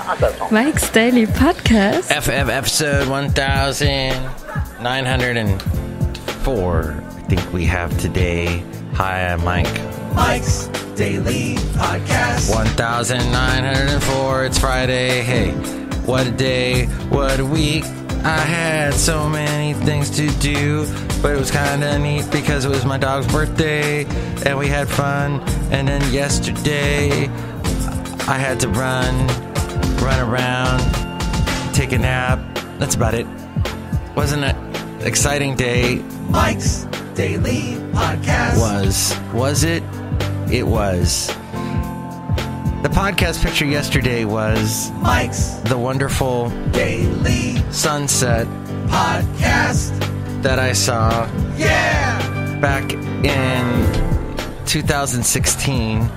Mike's Daily Podcast. Episode 1904, I think we have today. Hi, I'm Mike. Mike's Daily Podcast. 1904, it's Friday. Hey, what a day, what a week. I had so many things to do, but it was kind of neat because it was my dog's birthday, and we had fun. And then yesterday, I had to run around, take a nap. That's about it. Wasn't an exciting day. Mike's Daily Podcast. Was it? It was. The podcast picture yesterday was Mike's the wonderful Daily sunset Podcast that I saw back in 2016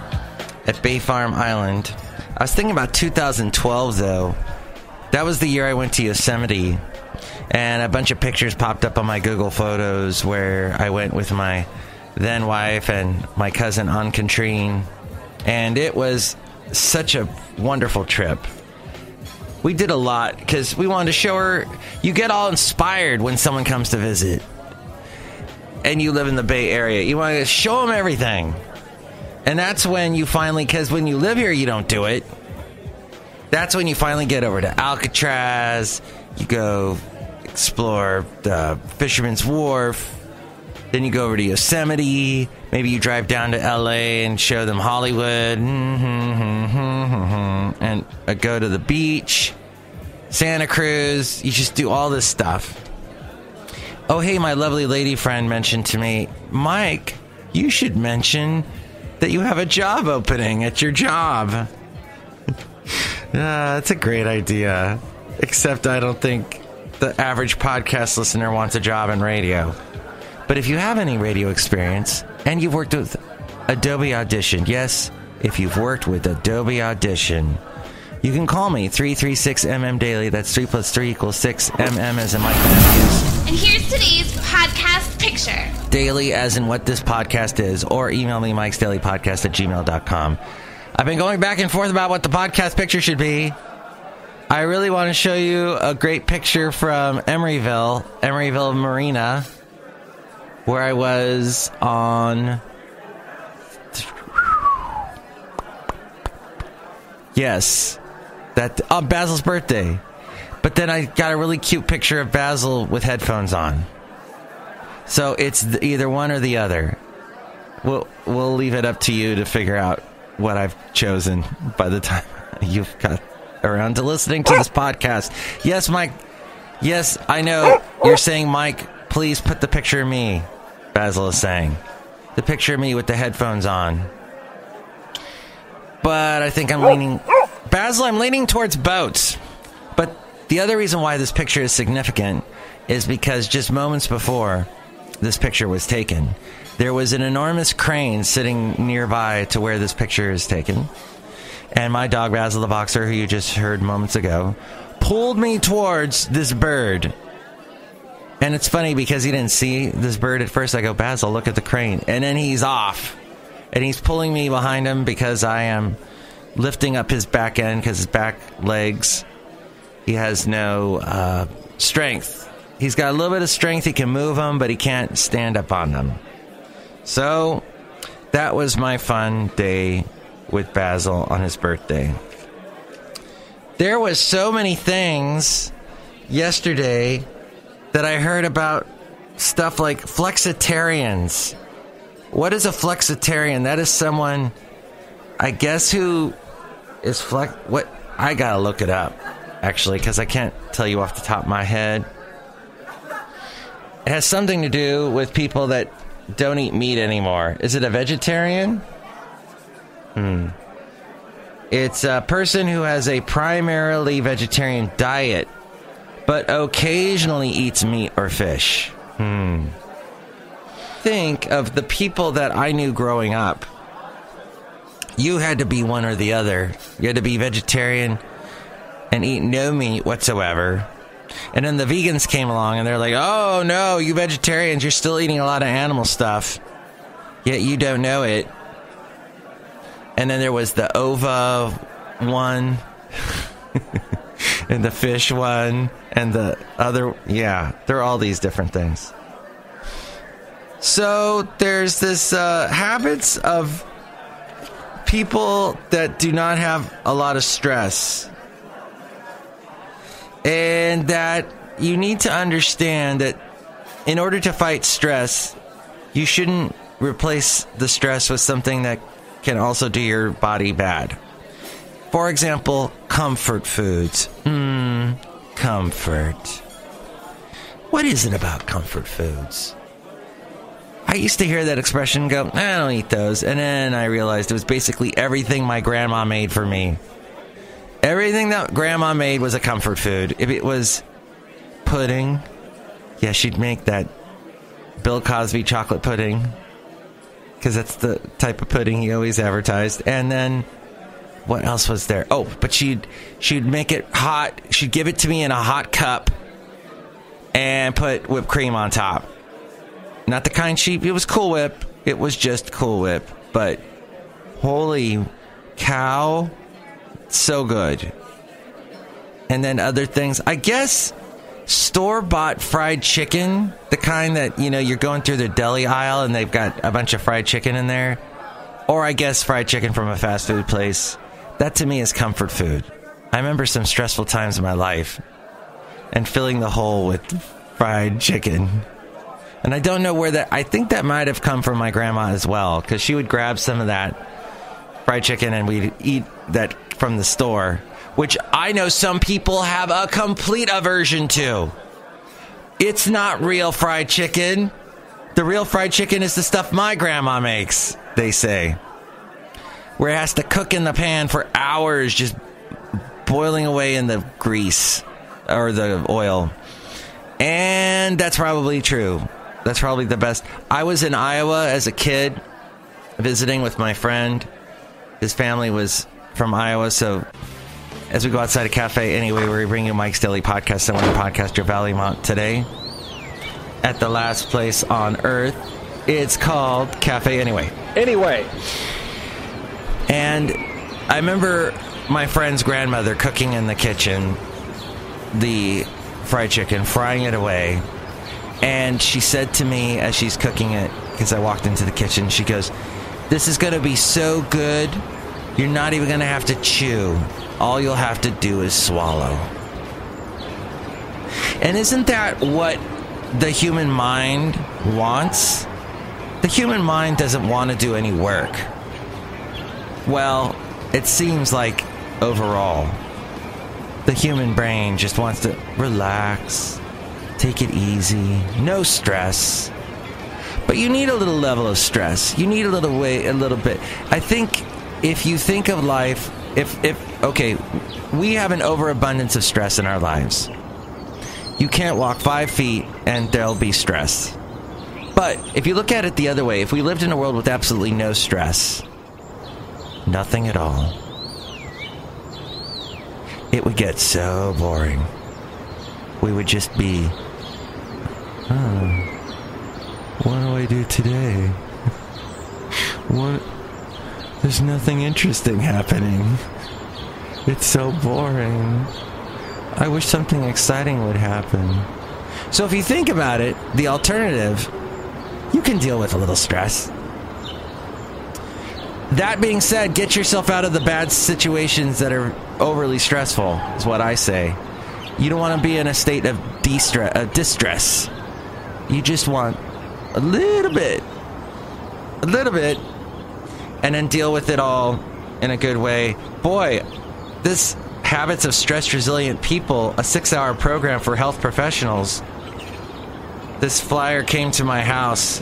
at Bay Farm Island. I was thinking about 2012, though. That was the year I went to Yosemite, and a bunch of pictures popped up on my Google Photos where I went with my then wife and my cousin Ann Katrine, and it was such a wonderful trip. We did a lot because we wanted to show her. You get all inspired when someone comes to visit and you live in the Bay Area. You want to show them everything. And that's when you finally, because when you live here, you don't do it. That's when you finally get over to Alcatraz. You go explore the Fisherman's Wharf. Then you go over to Yosemite. Maybe you drive down to LA and show them Hollywood. And go to the beach. Santa Cruz. You just do all this stuff. Oh, hey, my lovely lady friend mentioned to me, Mike, you should mention that you have a job opening at your job. That's a great idea. Except I don't think the average podcast listener wants a job in radio. But if you have any radio experience and you've worked with Adobe Audition, yes, if you've worked with Adobe Audition, you can call me 336MM Daily. That's 3 + 3 = 6. MM as in Mike Matthews. And here's today's podcast picture. Daily as in what this podcast is, or email me MikesDailyPodcast@gmail.com. I've been going back and forth about what the podcast picture should be. I really want to show you a great picture from Emeryville Marina, where I was on... Yes, on Basil's birthday. But then I got a really cute picture of Basil with headphones on. So it's either one or the other. We'll leave it up to you to figure out what I've chosen by the time you've got around to listening to this podcast. Yes, Mike. Yes, I know you're saying, Mike, please put the picture of me, Basil is saying. The picture of me with the headphones on. But I think I'm leaning... Basil, I'm leaning towards boats. But the other reason why this picture is significant is because just moments before this picture was taken, there was an enormous crane sitting nearby to where this picture is taken. And my dog, Basil the Boxer, who you just heard moments ago, pulled me towards this bird. And it's funny because he didn't see this bird at first. I go, Basil, look at the crane. And then he's off. And he's pulling me behind him because I am lifting up his back end because his back legs, he has no strength. He's got a little bit of strength. He can move them, but he can't stand up on them. So that was my fun day with Basil on his birthday. There was so many things yesterday that I heard about stuff like flexitarians. What is a flexitarian? That is someone, I guess, who is what? I gotta look it up, actually, because I can't tell you off the top of my head. It has something to do with people that don't eat meat anymore. Is it a vegetarian? It's a person who has a primarily vegetarian diet, but occasionally eats meat or fish. Think of the people that I knew growing up. You had to be one or the other. You had to be vegetarian and eat no meat whatsoever. And then the vegans came along and they're like, oh no, you vegetarians, you're still eating a lot of animal stuff, yet you don't know it. And then there was the Ova one. and the fish one, and the other. Yeah, there are all these different things. So there's this habits of people that do not have a lot of stress. And that you need to understand that in order to fight stress, you shouldn't replace the stress with something that can also do your body bad. For example, comfort foods. Comfort. What is it about comfort foods? I used to hear that expression and go, I don't eat those. And then I realized it was basically everything my grandma made for me. Everything that grandma made was a comfort food. If it was pudding, yeah, she'd make that Bill Cosby chocolate pudding, because that's the type of pudding he always advertised. And then, what else was there? Oh, but she'd make it hot. She'd give it to me in a hot cup and put whipped cream on top. Not the kind it was Cool Whip. It was just Cool Whip. But holy cow, so good. And then other things. I guess store-bought fried chicken, the kind that, you're going through the deli aisle and they've got a bunch of fried chicken in there. Or I guess fried chicken from a fast food place. That to me is comfort food. I remember some stressful times in my life and filling the hole with fried chicken. And I don't know where I think that might have come from my grandma as well, because she would grab some of that fried chicken and we'd eat that from the store, which I know some people have a complete aversion to. It's not real fried chicken. The real fried chicken is the stuff my grandma makes, they say, where it has to cook in the pan for hours, just boiling away in the grease or the oil. And that's probably true. That's probably the best. I was in Iowa as a kid visiting with my friend. His family was from Iowa, so as we go outside a cafe anyway, we're bringing you Mike's Daily Podcast. I want to podcast your Valleymont today at the last place on earth. It's called Cafe Anyway. And I remember my friend's grandmother cooking in the kitchen the fried chicken, frying it away. And she said to me as she's cooking it, because I walked into the kitchen, she goes, "This is going to be so good, you're not even going to have to chew. All you'll have to do is swallow." And isn't that what the human mind wants? The human mind doesn't want to do any work. Well, it seems like overall, the human brain just wants to relax, take it easy, no stress. But you need a little level of stress. You need a little bit. I think if you think of life, okay, we have an overabundance of stress in our lives. You can't walk 5 feet and there'll be stress. But if you look at it the other way, if we lived in a world with absolutely no stress, nothing at all, it would get so boring. We would just be, what do I do today? There's nothing interesting happening. It's so boring. I wish something exciting would happen. So if you think about it, the alternative, you can deal with a little stress. That being said, get yourself out of the bad situations that are overly stressful, is what I say. You don't want to be in a state of distress. You just want a little bit, and then deal with it all in a good way. Boy, this Habits of Stress Resilient People, a 6-hour program for health professionals. This flyer came to my house.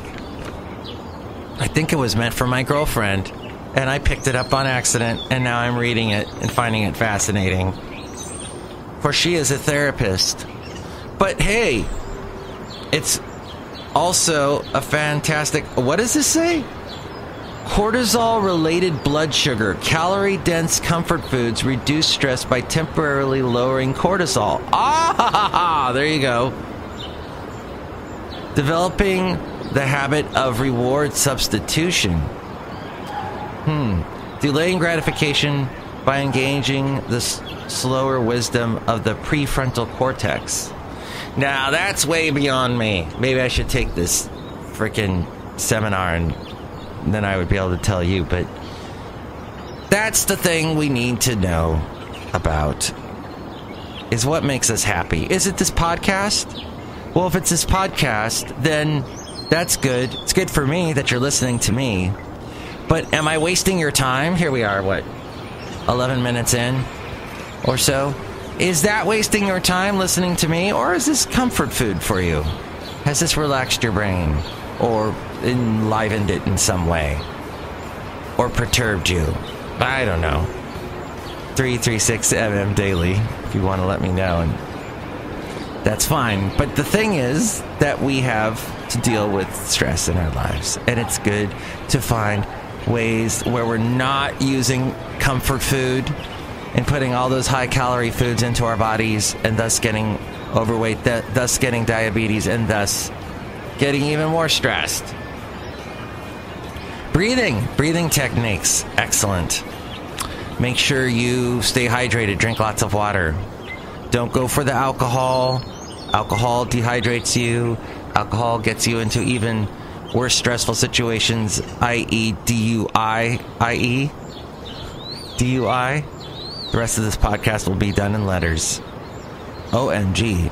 I think it was meant for my girlfriend, and I picked it up on accident, and now I'm reading it and finding it fascinating. For she is a therapist. But hey, it's also a fantastic... What does this say? Cortisol-related blood sugar. Calorie-dense comfort foods reduce stress by temporarily lowering cortisol. Ah, there you go. Developing the habit of reward substitution. Delaying gratification by engaging the slower wisdom of the prefrontal cortex. Now, that's way beyond me. Maybe I should take this freaking seminar and then I would be able to tell you, but that's the thing we need to know about, is what makes us happy. Is it this podcast? Well, if it's this podcast, then that's good. It's good for me that you're listening to me. But am I wasting your time? Here we are, 11 minutes in or so? Is that wasting your time listening to me, or is this comfort food for you? Has this relaxed your brain, or enlivened it in some way, or perturbed you? I don't know. 336MM Daily, if you want to let me know, and that's fine. But the thing is that we have to deal with stress in our lives, and it's good to find ways where we're not using comfort food and putting all those high-calorie foods into our bodies, and thus getting overweight, thus getting diabetes, and thus getting even more stressed. Breathing techniques, excellent. Make sure you stay hydrated, drink lots of water. Don't go for the alcohol. Alcohol dehydrates you. Alcohol gets you into even worse stressful situations, i.e. DUI. The rest of this podcast will be done in letters. OMG.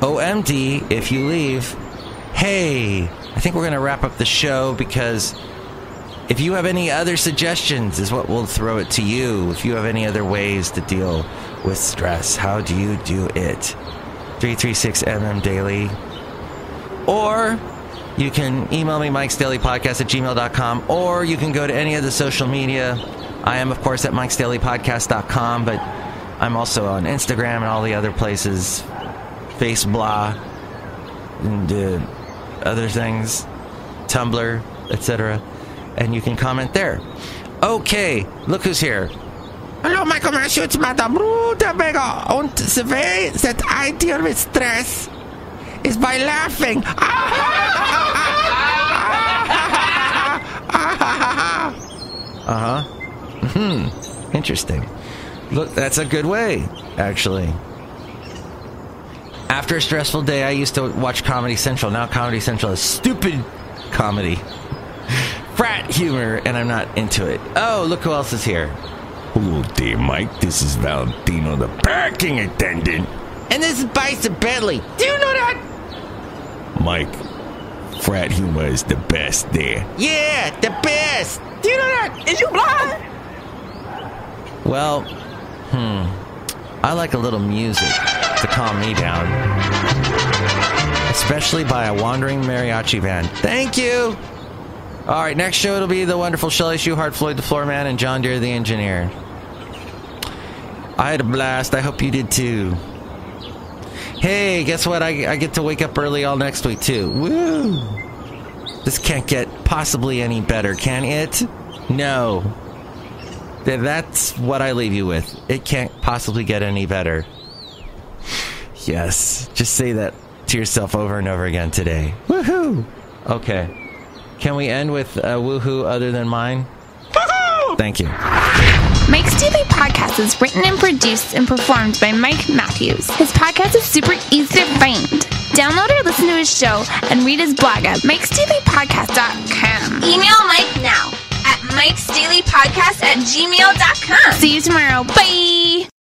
OMD if you leave. Hey, I think we're going to wrap up the show, because if you have any other suggestions is what we'll throw it to you. If you have any other ways to deal with stress, how do you do it? 336MM Daily. Or you can email me, MikesDailyPodcast@gmail.com, or you can go to any of the social media. I am, of course, at MikesDailyPodcast.com, but I'm also on Instagram and all the other places, Facebook, and other things, Tumblr, etc. And you can comment there. Okay, look who's here. Hello, Michael Mashu, it's Madame Rootabega. Und the way that I deal with stress is by laughing. Interesting. Look, that's a good way, actually. After a stressful day, I used to watch Comedy Central. Now Comedy Central is stupid comedy. Frat humor, and I'm not into it. Oh, look who else is here. Hello there, Mike. This is Valentino, the parking attendant. And this is Bison Bentley. Do you know that? Mike, frat humor is the best there. Yeah, the best. Do you know that? Is you blind? Well, I like a little music to calm me down. Especially by a wandering mariachi band. Thank you. All right, next show it'll be the wonderful Chely Shoehart, Floyd the Floorman, and John Deere the engineer. I had a blast. I hope you did too. Hey, guess what? I get to wake up early all next week too. Woo! This can't get possibly any better, can it? No. That's what I leave you with. It can't possibly get any better. Yes. Just say that to yourself over and over again today. Woohoo! Okay. Can we end with a woohoo other than mine? Woohoo! Thank you. Mike's Daily Podcast is written and produced and performed by Mike Matthews. His podcast is super easy to find. Download or listen to his show and read his blog at MikesDailyPodcast.com. Email Mike now at MikesDailyPodcast@gmail.com. See you tomorrow. Bye!